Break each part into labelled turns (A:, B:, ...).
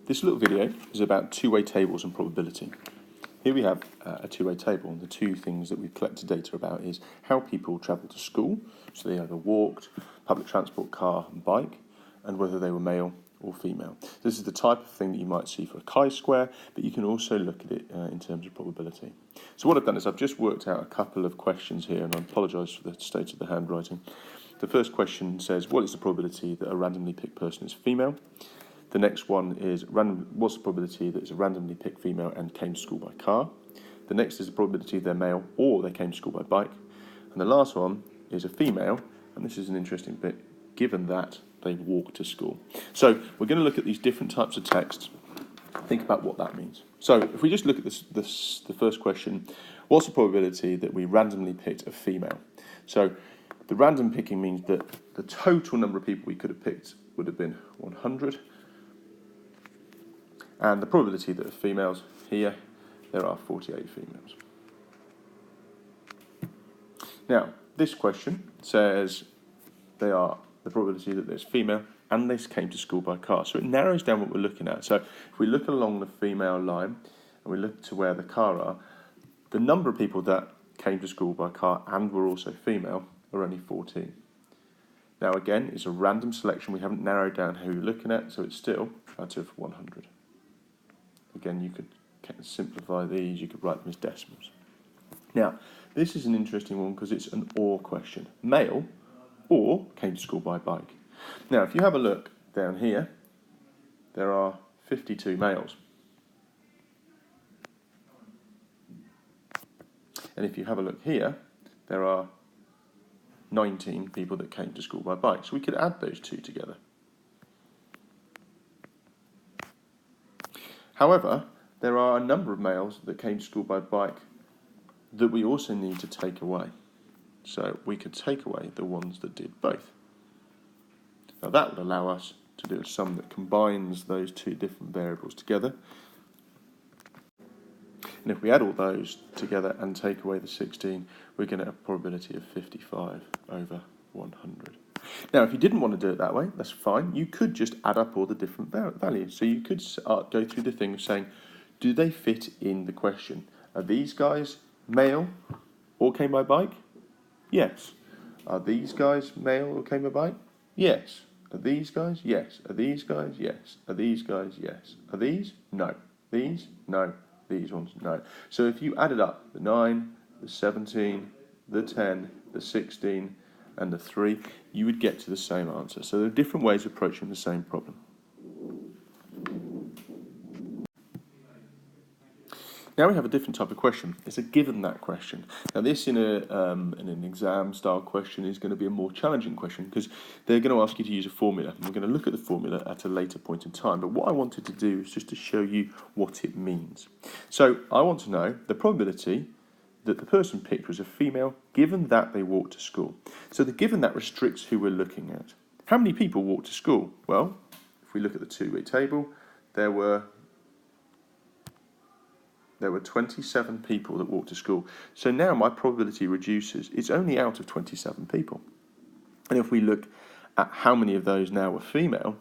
A: This little video is about two-way tables and probability. Here we have a two-way table, and the two things that we've collected data about is how people travel to school, so they either walked, public transport, car and bike, and whether they were male or female. This is the type of thing that you might see for a chi-square, but you can also look at it in terms of probability. So what I've done is I've just worked out a couple of questions here, and I apologise for the state of the handwriting. The first question says, what is the probability that a randomly picked person is female? The next one is, what's the probability that it's a randomly picked female and came to school by car? The next is the probability they're male or they came to school by bike. And the last one is a female, and this is an interesting bit, given that they walk to school. So we're going to look at these different types of text, think about what that means. So if we just look at the first question, what's the probability that we randomly picked a female? So the random picking means that the total number of people we could have picked would have been 100. And the probability that of females, here, there are 48 females. Now, this question says the probability that there's female and they came to school by car. So it narrows down what we're looking at. So if we look along the female line and we look to where the car are, the number of people that came to school by car and were also female are only 14. Now again, it's a random selection. We haven't narrowed down who you're looking at, so it's still out of 100. Again, you could simplify these, you could write them as decimals. Now, this is an interesting one because it's an or question. Male or came to school by bike. Now, if you have a look down here, there are 52 males. And if you have a look here, there are 19 people that came to school by bike. So we could add those two together. However, there are a number of males that came to school by bike that we also need to take away. So we could take away the ones that did both. Now that would allow us to do a sum that combines those two different variables together. And if we add all those together and take away the 16, we're going to have a probability of 55 over 100. Now, if you didn't want to do it that way, that's fine. You could just add up all the different values. So you could go through the thing of saying, do they fit in the question? Are these guys male or came by bike? Yes. Are these guys male or came by bike? Yes. Are these guys? Yes. Are these guys? Yes. Are these guys? Yes. Are these? No. These? No. These ones? No. So if you added up the 9, the 17, the 10, the 16, and the 3, you would get to the same answer. So there are different ways of approaching the same problem. Now we have a different type of question. It's a given that question. Now this in an exam style question is going to be a more challenging question because they're going to ask you to use a formula. And we're going to look at the formula at a later point in time. But what I wanted to do is just to show you what it means. So I want to know the probability that the person picked was a female, given that they walked to school. So the given that restricts who we're looking at. How many people walked to school? Well, if we look at the two-way table, there were 27 people that walked to school. So now my probability reduces. It's only out of 27 people. And if we look at how many of those now were female,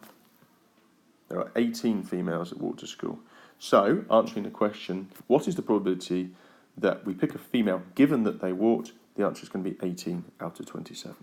A: there are 18 females that walked to school. So, answering the question, what is the probability that we pick a female given that they walked? The answer is going to be 18 out of 27.